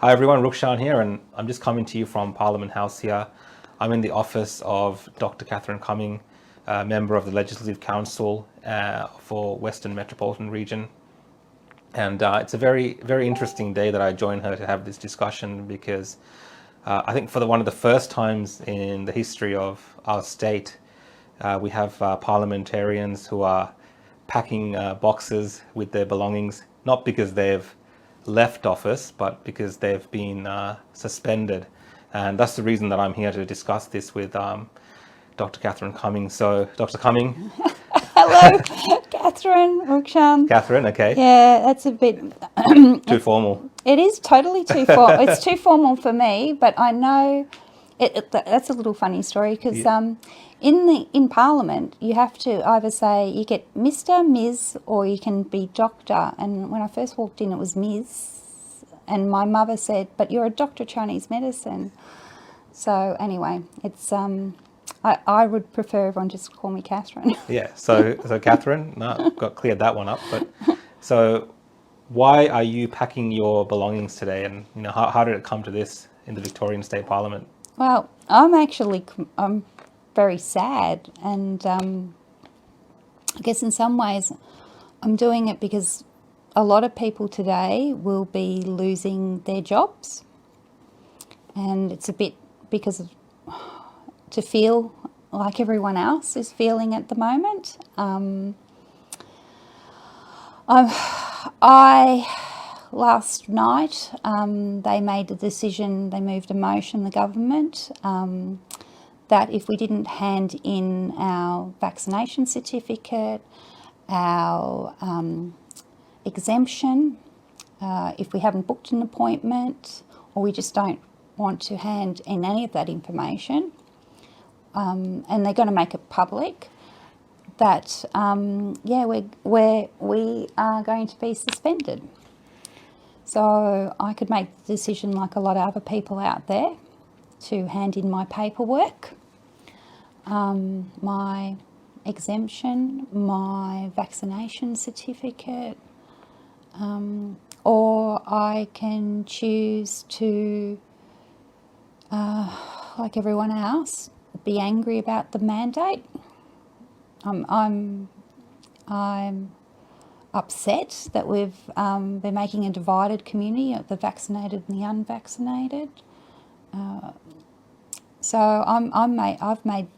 Hi everyone, Rukshan here, and I'm just coming to you from Parliament House here. I'm in the office of Dr. Catherine Cumming, member of the Legislative Council for Western Metropolitan Region. And it's a very, very interesting day that I joined her to have this discussion because I think for one of the first times in the history of our state, we have parliamentarians who are packing boxes with their belongings, not because they've left office, but because they've been suspended. And that's the reason that I'm here to discuss this with Dr. Catherine Cumming. So, Dr. Cumming. Hello, Catherine, Rukshan. Catherine, okay. Yeah, that's a bit... Too formal. It is totally too formal. It's too formal for me, but I know... that's a little funny story because in Parliament, you have to either say, you get Mr, Ms, or you can be Doctor. And when I first walked in, it was Ms. And my mother said, but you're a Doctor of Chinese Medicine. So anyway, it's... I would prefer everyone just call me Catherine. Yeah, so Catherine, no, got cleared that one up. But so why are you packing your belongings today? And how did it come to this in the Victorian State Parliament? Well, I'm very sad, and I guess in some ways I'm doing it because a lot of people today will be losing their jobs, and it's a bit because of to feel like everyone else is feeling at the moment. Last night they made a decision, they moved a motion, the government, that if we didn't hand in our vaccination certificate, our exemption, if we haven't booked an appointment, or we just don't want to hand in any of that information, and they're going to make it public, that we are going to be suspended. So I could make the decision, like a lot of other people out there, to hand in my paperwork, my exemption, my vaccination certificate, or I can choose to, like everyone else, be angry about the mandate. I'm upset that we've been making a divided community of the vaccinated and the unvaccinated. So I've made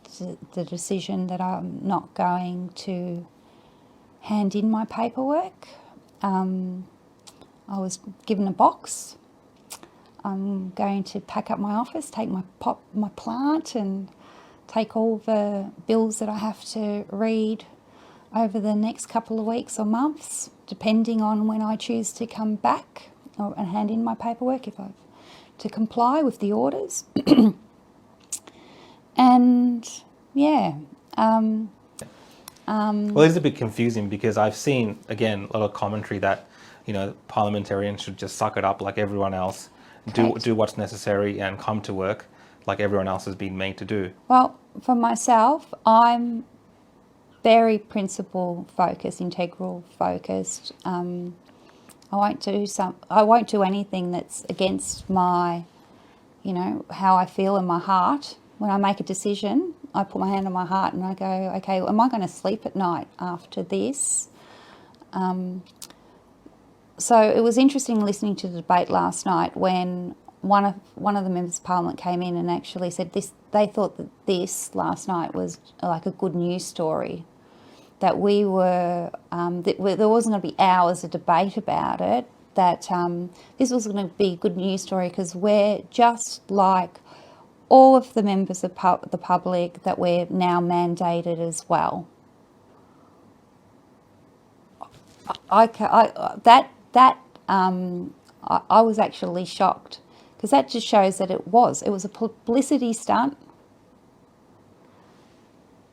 the decision that I'm not going to hand in my paperwork. I was given a box. I'm going to pack up my office, take my plant, and take all the bills that I have to read over the next couple of weeks or months, depending on when I choose to come back and hand in my paperwork, to comply with the orders. And yeah. Well, it's a bit confusing because I've seen, again, a lot of commentary that, parliamentarians should just suck it up like everyone else, do what's necessary and come to work like everyone else has been made to do. Well, for myself, I'm very principle focused, integral focused. I won't do anything that's against my, how I feel in my heart. When I make a decision, I put my hand on my heart and I go, okay, am I going to sleep at night after this? So it was interesting listening to the debate last night when one of the members of Parliament came in and actually said they thought that this last night was like a good news story, that we were there wasn't going to be hours of debate about it, that this was going to be a good news story because we're just like all of the members of the public, that we're now mandated as well. I was actually shocked, because that just shows that it was a publicity stunt.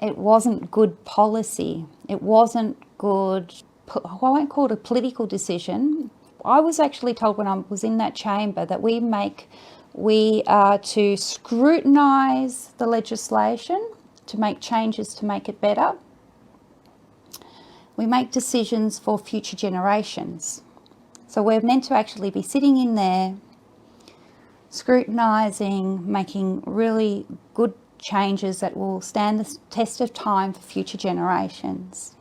It wasn't good policy. It wasn't good, I won't call it a political decision. I was actually told when I was in that chamber that we are to scrutinise the legislation, to make changes to make it better. We make decisions for future generations. So we're meant to actually be sitting in there scrutinising, making really good changes that will stand the test of time for future generations.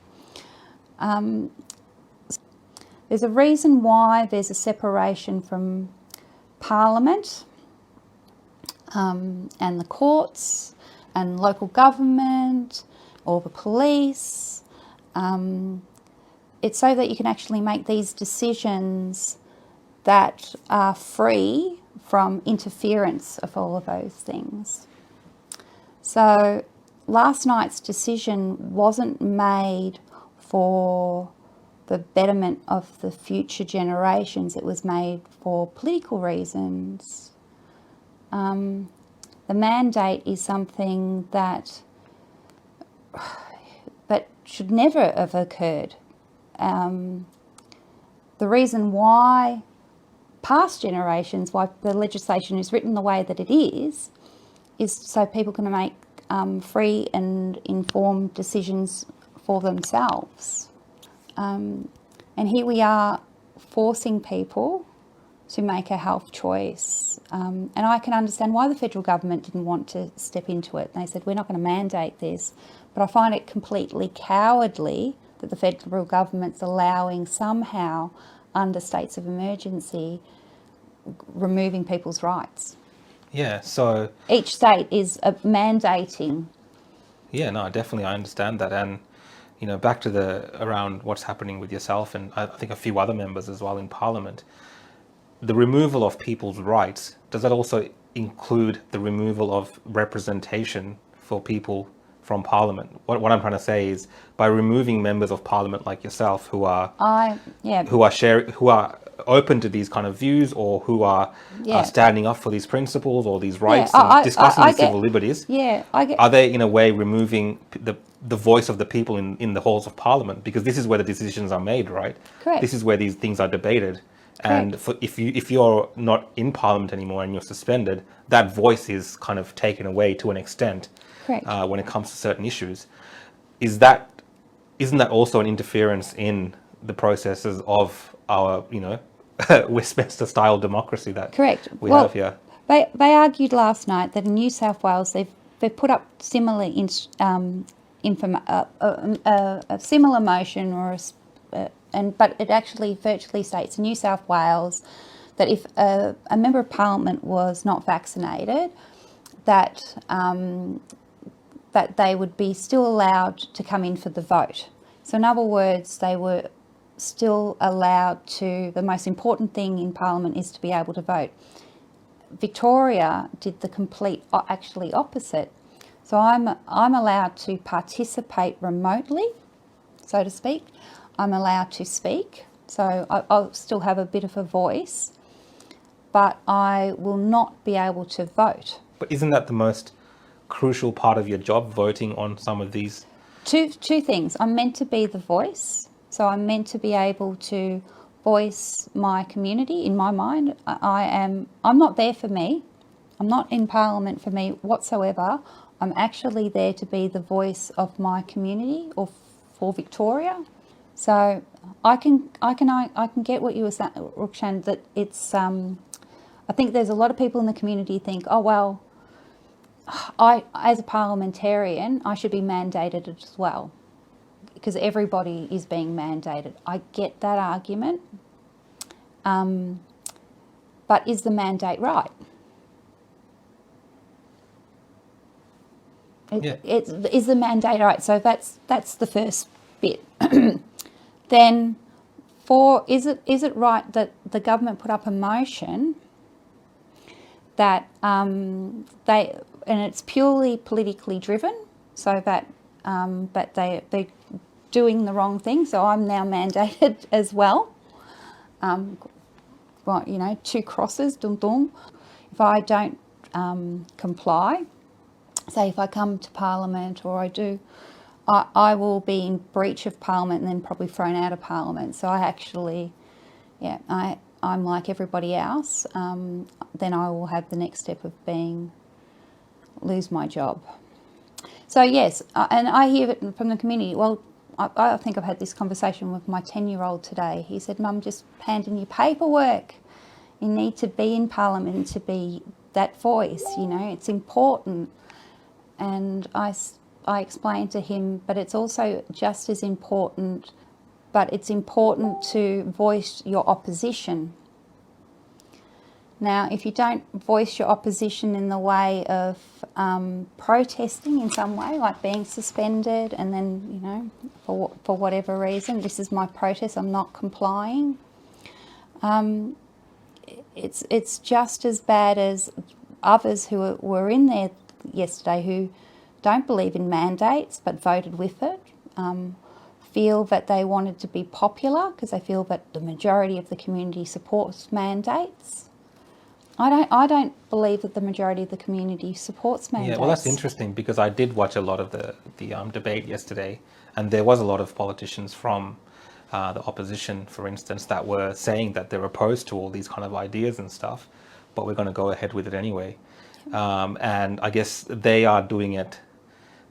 There's a reason why there's a separation from Parliament and the courts and local government or the police. It's so that you can actually make these decisions that are free from interference of all of those things. So last night's decision wasn't made for the betterment of the future generations. It was made for political reasons. The mandate is something that should never have occurred. The reason why past generations, why the legislation is written the way that it is so people can make free and informed decisions for themselves. And here we are forcing people to make a health choice. And I can understand why the federal government didn't want to step into it. They said, we're not going to mandate this. But I find it completely cowardly that the federal government's allowing somehow, under states of emergency, removing people's rights. Yeah, so... Each state is mandating. Yeah, no, definitely, I understand that. And, you know, back to around what's happening with yourself and I think a few other members as well in Parliament, the removal of people's rights, does that also include the removal of representation for people from Parliament? What I'm trying to say is, by removing members of Parliament like yourself who are open to these kind of views or who are standing up for these principles or these rights and discussing these civil liberties, are they in a way removing the voice of the people in the halls of Parliament? Because this is where the decisions are made, right? Correct. This is where these things are debated. Correct. And if you're not in Parliament anymore and you're suspended, that voice is kind of taken away to an extent. Correct. When it comes to certain issues. Isn't that also an interference in the processes of our, Westminster-style democracy that we have here? They argued last night that in New South Wales they've put up similar a similar motion but it actually virtually states in New South Wales that if a member of Parliament was not vaccinated, that they would be still allowed to come in for the vote. So in other words, they were still allowed to, the most important thing in Parliament is to be able to vote. Victoria did the complete actually opposite. So I'm allowed to participate remotely, so to speak. I'm allowed to speak, so I'll still have a bit of a voice, but I will not be able to vote. But isn't that the most crucial part of your job, voting on some of these? Two things. I'm meant to be the voice, so I'm meant to be able to voice my community. In my mind, I'm not there for me. I'm not in Parliament for me whatsoever. I'm actually there to be the voice of my community or for Victoria. So I can get what you were saying, Rukshan, that it's I think there's a lot of people in the community think, oh well, as a parliamentarian, I should be mandated as well, because everybody is being mandated. I get that argument, but is the mandate right? Is the mandate right? So that's the first bit. Then, is it right that the government put up a motion that and it's purely politically driven, so that they're doing the wrong thing. So I'm now mandated as well. Well, 2 crosses, dum dum. If I don't comply, say if I come to Parliament or I do, I will be in breach of Parliament and then probably thrown out of Parliament. So I actually, I'm like everybody else. Then I will have the next step of lose my job. So yes, and I hear it from the community. Well, I think I've had this conversation with my 10-year-old today. He said, Mum, just hand in your paperwork. You need to be in Parliament to be that voice, you know, it's important. And I explained to him, but it's also just as important, but it's important to voice your opposition. Now, if you don't voice your opposition in the way of protesting in some way, like being suspended and then, you know, for whatever reason, this is my protest, I'm not complying, it's just as bad as others who were in there yesterday who don't believe in mandates but voted with it, feel that they wanted to be popular because they feel that the majority of the community supports mandates. I don't believe that the majority of the community supports mandates. Yeah, well, that's interesting because I did watch a lot of the debate yesterday, and there was a lot of politicians from the opposition, for instance, that were saying that they're opposed to all these kind of ideas and stuff, but we're going to go ahead with it anyway. And I guess they are doing it,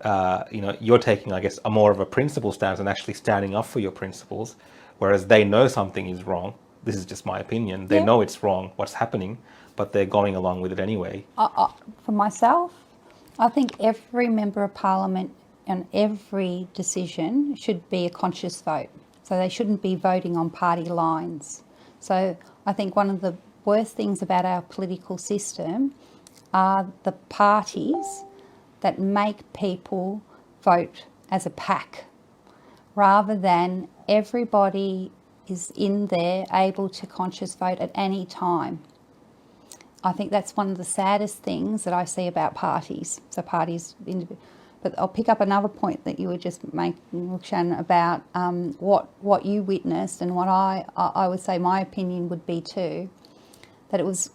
you know, you're taking, I guess, a more of a principle stance and actually standing up for your principles, whereas they know something is wrong. This is just my opinion. They know it's wrong, what's happening, but they're going along with it anyway. For myself, I think every member of Parliament and every decision should be a conscious vote. So they shouldn't be voting on party lines. So I think one of the worst things about our political system are the parties that make people vote as a pack, rather than everybody is in there able to conscious vote at any time. I think that's one of the saddest things that I see about parties. So parties, but I'll pick up another point that you were just making, Rukshan, about what you witnessed and what I would say my opinion would be too. That it was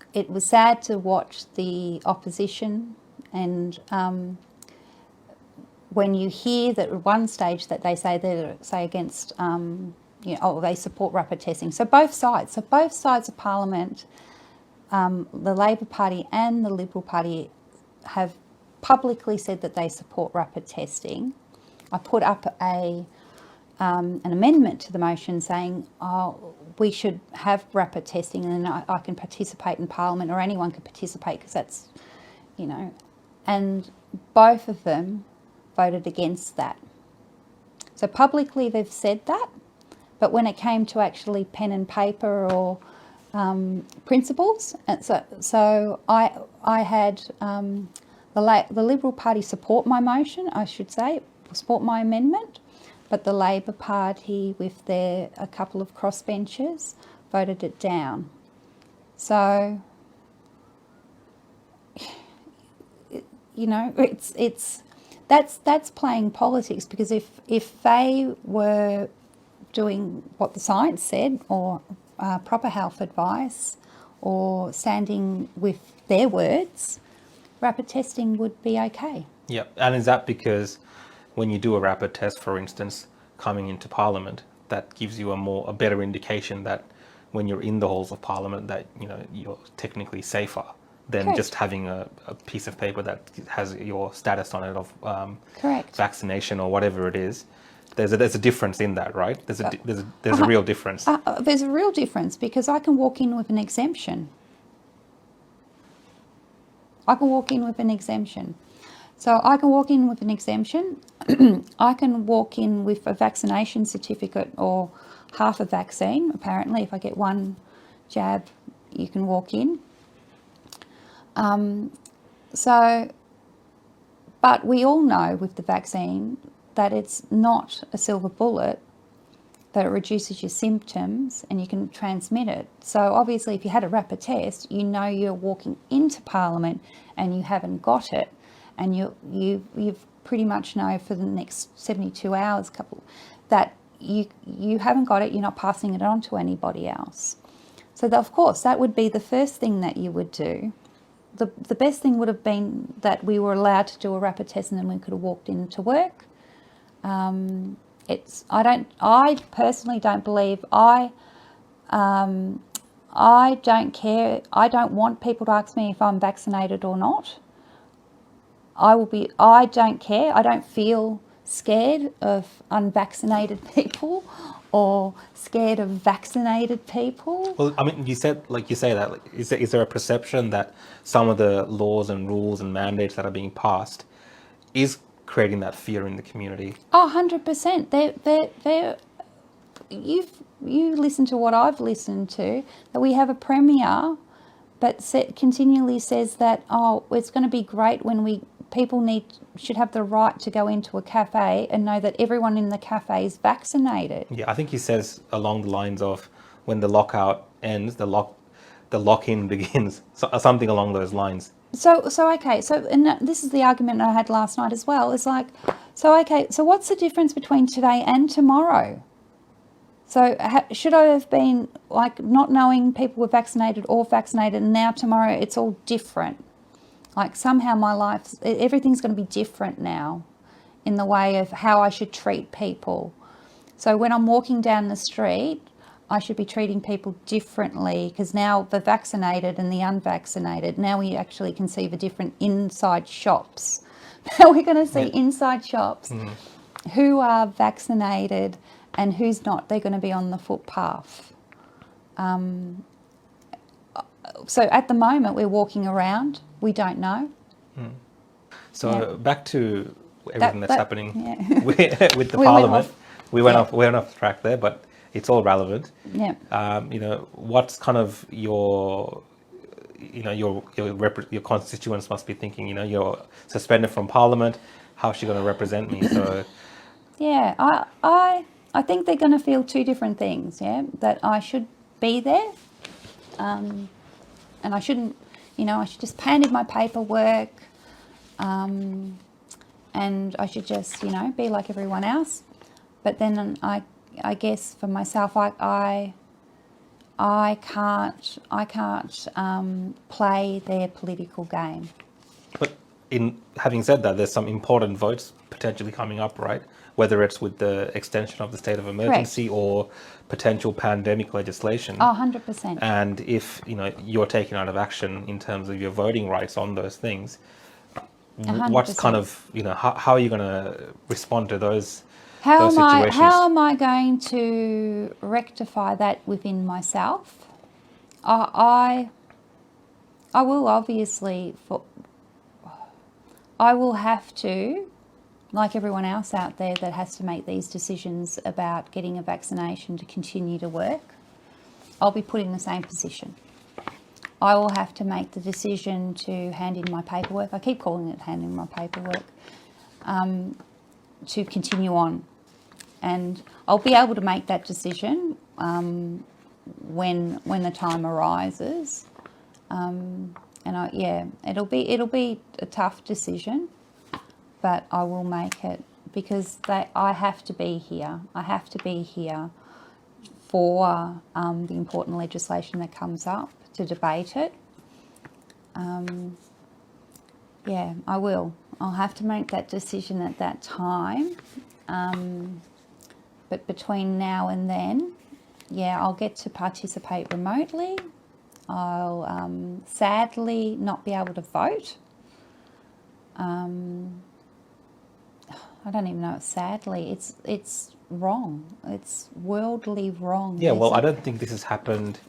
sad to watch the opposition, and when you hear that at one stage that they say they're against, you know, they support rapid testing. So both sides of Parliament. The Labor Party and the Liberal Party have publicly said that they support rapid testing. I put up an amendment to the motion saying, we should have rapid testing, and then I can participate in Parliament, or anyone can participate, because that's, you know, and both of them voted against that. So publicly they've said that, but when it came to actually pen and paper or principles, and so I had the Liberal Party support my motion, I should say, support my amendment, but the Labor Party, with a couple of crossbenchers, voted it down. So, you know, that's playing politics, because if they were doing what the science said, or proper health advice, or standing with their words, rapid testing would be okay. Yeah, and is that because when you do a rapid test, for instance, coming into Parliament, that gives you a better indication that when you're in the halls of Parliament, that, you know, you're technically safer than Correct. just having a piece of paper that has your status on it of Correct. vaccination or whatever it is. There's a difference in that, right? There's a real difference. There's a real difference, because I can walk in with an exemption. So I can walk in with an exemption. I can walk in with a vaccination certificate or half a vaccine. Apparently, if I get one jab, you can walk in. But we all know with the vaccine that it's not a silver bullet, that it reduces your symptoms and you can transmit it. So obviously, if you had a rapid test, you know you're walking into Parliament and you haven't got it, and you've pretty much know for the next 72 hours, that you haven't got it. You're not passing it on to anybody else. So of course, that would be the first thing that you would do. The best thing would have been that we were allowed to do a rapid test and then we could have walked into work. I personally don't believe, I don't care. I don't want people to ask me if I'm vaccinated or not. I don't care. I don't feel scared of unvaccinated people or scared of vaccinated people. Well, I mean, you say that. Like, is there a perception that some of the laws and rules and mandates that are being passed is creating that fear in the community? Oh, 100%. They're you listen to what I've listened to, that we have a premier but continually says that, oh, it's going to be great when people should have the right to go into a cafe and know that everyone in the cafe is vaccinated. Yeah, I think he says along the lines of when the lockout ends, the lock-in begins, so, something along those lines. So and this is the argument I had last night as well. It's like, so what's the difference between today and tomorrow? So should I have been like not knowing people were vaccinated or vaccinated, and now tomorrow it's all different? Like somehow my life, everything's going to be different now in the way of how I should treat people. So when I'm walking down the street, I should be treating people differently, because now the vaccinated and the unvaccinated, now we actually can see the different inside shops. Now we're going to see inside shops who are vaccinated and who's not. They're going to be on the footpath. So at the moment we're walking around, we don't know. So back to everything that's happening with the We Parliament. We went Yeah. off track there, but it's all relevant. Yeah. What's kind of your constituents must be thinking. You're suspended from Parliament. How's she going to represent me? So Yeah, I think they're going to feel two different things. Yeah, that I should be there, and I shouldn't. I should just hand in my paperwork, and I should just be like everyone else. But then I guess for myself, I can't play their political game. But in having said that, there's some important votes potentially coming up, right? Whether it's with the extension of the state of emergency or potential pandemic legislation. Oh, 100%. And if you're taken out of action in terms of your voting rights on those things, 100%. what's kind of how are you going to respond to those? How situations? How am I going to rectify that within myself? I will obviously, I will have to, like everyone else out there that has to make these decisions about getting a vaccination to continue to work, I'll be put in the same position. I will have to make the decision to hand in my paperwork. I keep calling it hand in my paperwork, to continue on. And I'll be able to make that decision when the time arises. It'll be a tough decision, but I will make it, because I have to be here. I have to be here for the important legislation that comes up, to debate it. I will. I'll have to make that decision at that time. But between now and then, I'll get to participate remotely. I'll sadly not be able to vote. I don't even know. Sadly, it's wrong. It's worldly wrong. Yeah, well, I don't think this has happened.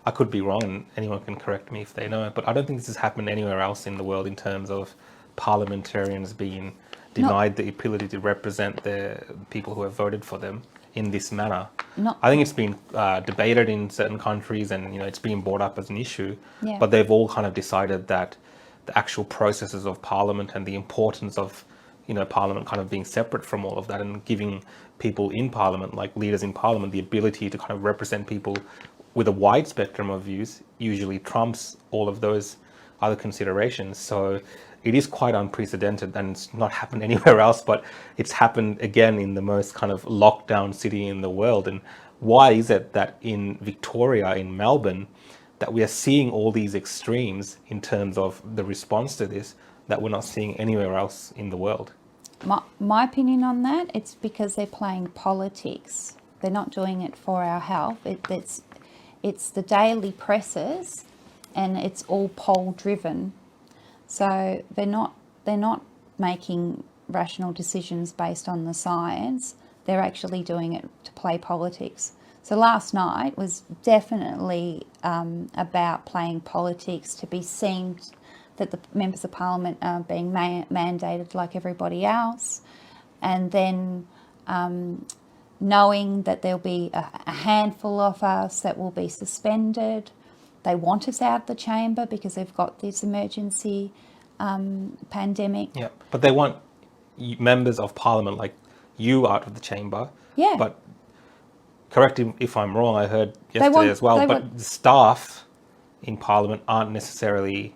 I could be wrong, and anyone can correct me if they know it, but I don't think this has happened anywhere else in the world in terms of parliamentarians being denied the ability to represent the people who have voted for them in this manner. I think it's been debated in certain countries, and it's being brought up as an issue, but they've all kind of decided that the actual processes of Parliament and the importance of Parliament kind of being separate from all of that, and giving people in Parliament, like leaders in Parliament, the ability to kind of represent people with a wide spectrum of views usually trumps all of those other considerations. So it is quite unprecedented, and it's not happened anywhere else, but it's happened again in the most kind of lockdown city in the world. And why is it that in Victoria, in Melbourne, that we are seeing all these extremes in terms of the response to this that we're not seeing anywhere else in the world? My opinion on that, it's because they're playing politics. They're not doing it for our health. It's the daily presses, and it's all poll driven. So they're not making rational decisions based on the science. They're actually doing it to play politics. So last night was definitely about playing politics, to be seen that the members of parliament are being mandated like everybody else, and then knowing that there'll be a handful of us that will be suspended. They want us out of the chamber because they've got this emergency pandemic. Yeah, but they want members of parliament like you out of the chamber. Yeah. But correct me if I'm wrong, I heard yesterday as well, but the staff in parliament aren't necessarily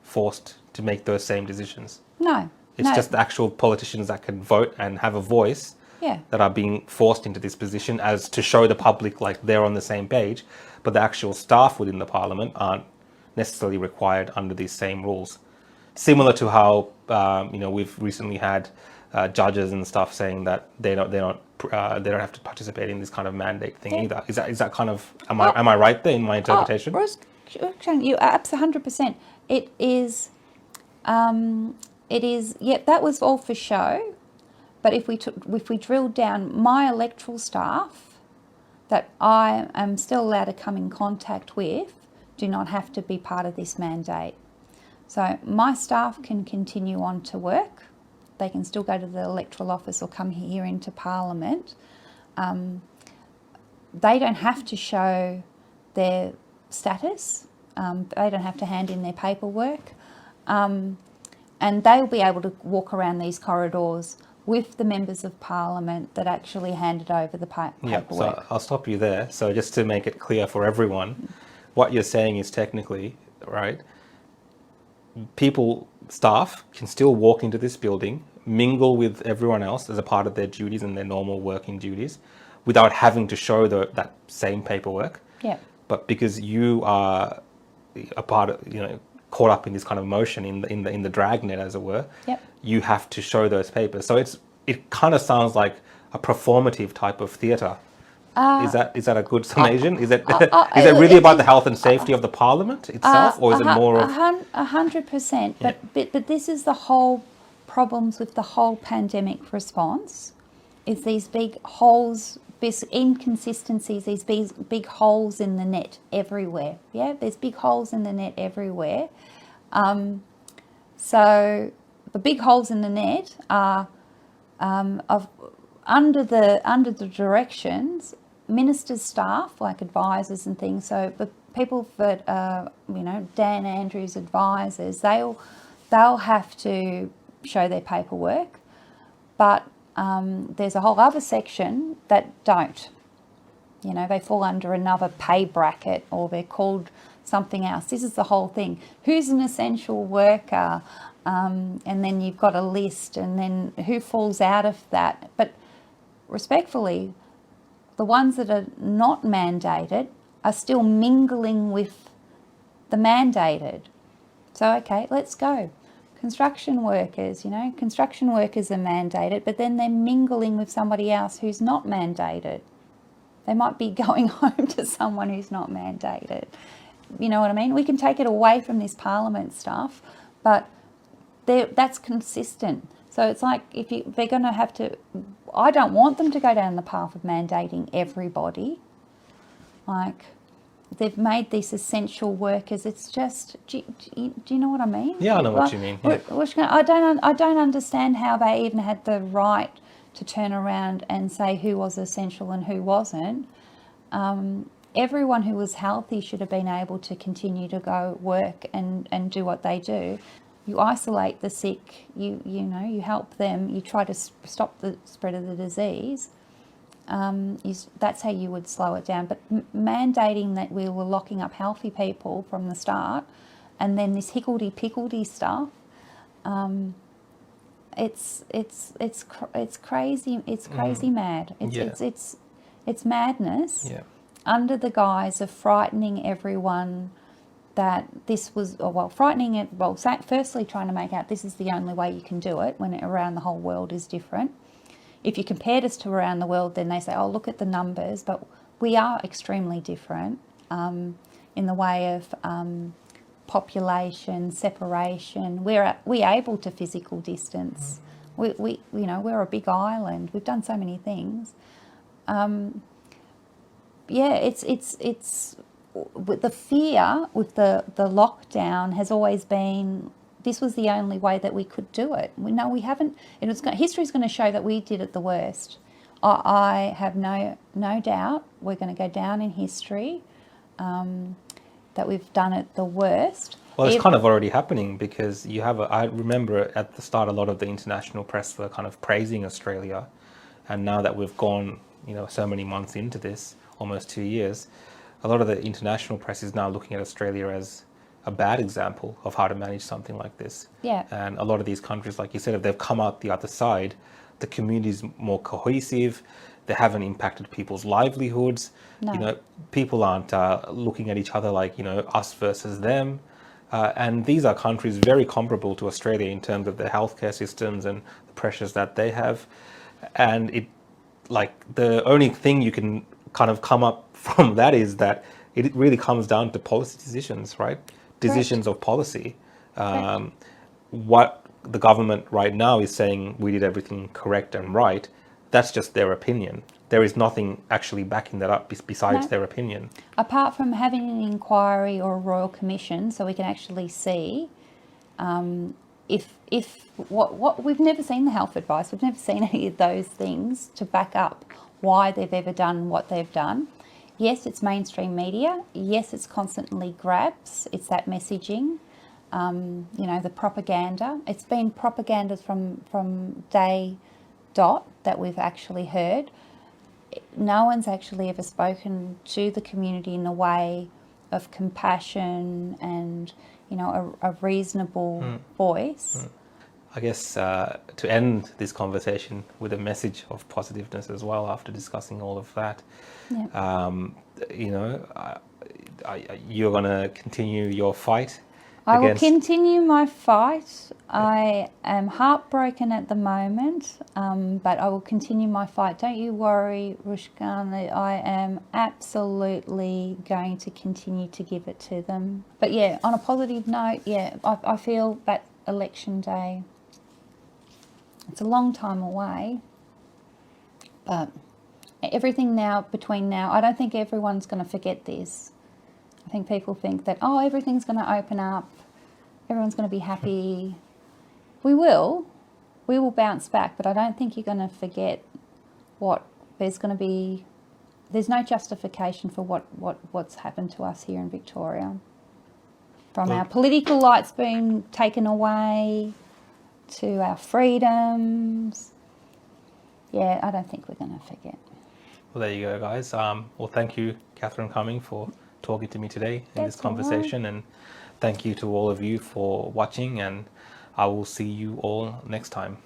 forced to make those same decisions. No. It's just the actual politicians that can vote and have a voice that are being forced into this position as to show the public like they're on the same page, but the actual staff within the parliament aren't necessarily required under these same rules. Similar to how we've recently had judges and stuff saying that they don't have to participate in this kind of mandate thing either. Is that kind of am I right there in my interpretation? Rukshan, you are absolutely 100%. It is. That was all for show. But if we drilled down, my electoral staff that I am still allowed to come in contact with do not have to be part of this mandate. So my staff can continue on to work. They can still go to the electoral office or come here into Parliament. They don't have to show their status. They don't have to hand in their paperwork. And they'll be able to walk around these corridors with the members of parliament that actually handed over the paperwork. Yeah, so I'll stop you there. So just to make it clear for everyone, what you're saying is technically, right, staff can still walk into this building, mingle with everyone else as a part of their duties and their normal working duties without having to show that same paperwork. Yeah. But because you are a part of, caught up in this kind of motion in the dragnet, as it were, you have to show those papers. So it kind of sounds like a performative type of theatre. Is that a good summation? Is it really about the health and safety of the parliament itself, or is it more of 100%? But this is the whole problems with the whole pandemic response. Is these big holes, these inconsistencies, these big holes in the net everywhere. Yeah, there's big holes in the net everywhere. So the big holes in the net are under the directions, ministers' staff like advisors and things. So the people that Dan Andrews advisors, they'll have to show their paperwork, but there's a whole other section that don't. They fall under another pay bracket, or they're called something else. This is the whole thing. Who's an essential worker? And then you've got a list, and then who falls out of that. But respectfully, the ones that are not mandated are still mingling with the mandated. So, okay, let's go. Construction workers, construction workers are mandated, but then they're mingling with somebody else who's not mandated. They might be going home to someone who's not mandated. You know what I mean? We can take it away from this parliament stuff, but that's consistent. So it's like they're going to have to, I don't want them to go down the path of mandating everybody. Like, they've made these essential workers. It's just, do you know what I mean? Yeah, I know what you mean. Yeah. I don't understand how they even had the right to turn around and say who was essential and who wasn't. Everyone who was healthy should have been able to continue to go work and do what they do. You isolate the sick, you help them, you try to stop the spread of the disease. That's how you would slow it down. But mandating that we were locking up healthy people from the start, and then this higgledy-piggledy stuff, it's crazy. It's crazy mad. It's madness. Yeah. Under the guise of frightening everyone that this was, frightening it. Well, firstly, trying to make out this is the only way you can do it when around the whole world is different. If you compared us to around the world, then they say, oh, look at the numbers. But we are extremely different in the way of population, separation. We're able to physical distance. We you know, we're a big island. We've done so many things. Yeah, it's with the fear with the lockdown has always been this was the only way that we could do it. We haven't. History's going to show that we did it the worst. I have no doubt we're going to go down in history that we've done it the worst. Well, it's kind of already happening because you have I remember at the start a lot of the international press were kind of praising Australia, and now that we've gone, so many months into this, almost 2 years, a lot of the international press is now looking at Australia as a bad example of how to manage something like this. Yeah. And a lot of these countries, like you said, if they've come out the other side, the community is more cohesive. They haven't impacted people's livelihoods. No. People aren't looking at each other like, us versus them. And these are countries very comparable to Australia in terms of their healthcare systems and the pressures that they have. And the only thing you can kind of come up from that is that it really comes down to policy decisions, right? Decisions of policy. What the government right now is saying we did everything correct and right, that's just their opinion. There is nothing actually backing that up besides their opinion. Apart from having an inquiry or a royal commission so we can actually see if what we've never seen the health advice, we've never seen any of those things to back up why they've ever done what they've done. Yes, it's mainstream media. Yes, it's constantly grabs. It's that messaging, the propaganda. It's been propaganda from day dot that we've actually heard. No one's actually ever spoken to the community in a way of compassion and, a reasonable voice. I guess to end this conversation with a message of positiveness as well after discussing all of that, you're going to continue your fight. I will continue my fight. I am heartbroken at the moment, but I will continue my fight. Don't you worry, Rukshan, I am absolutely going to continue to give it to them. But yeah, on a positive note, I feel that election day, it's a long time away, but everything now, between now, I don't think everyone's going to forget this. I think people think that, everything's going to open up, everyone's going to be happy. We will bounce back, but I don't think you're going to forget there's no justification for what's happened to us here in Victoria. From our political rights being taken away to our freedoms. Yeah, I don't think we're going to forget. Well, there you go, guys. Well, thank you, Catherine Cumming, for talking to me today in this conversation. And thank you to all of you for watching, and I will see you all next time.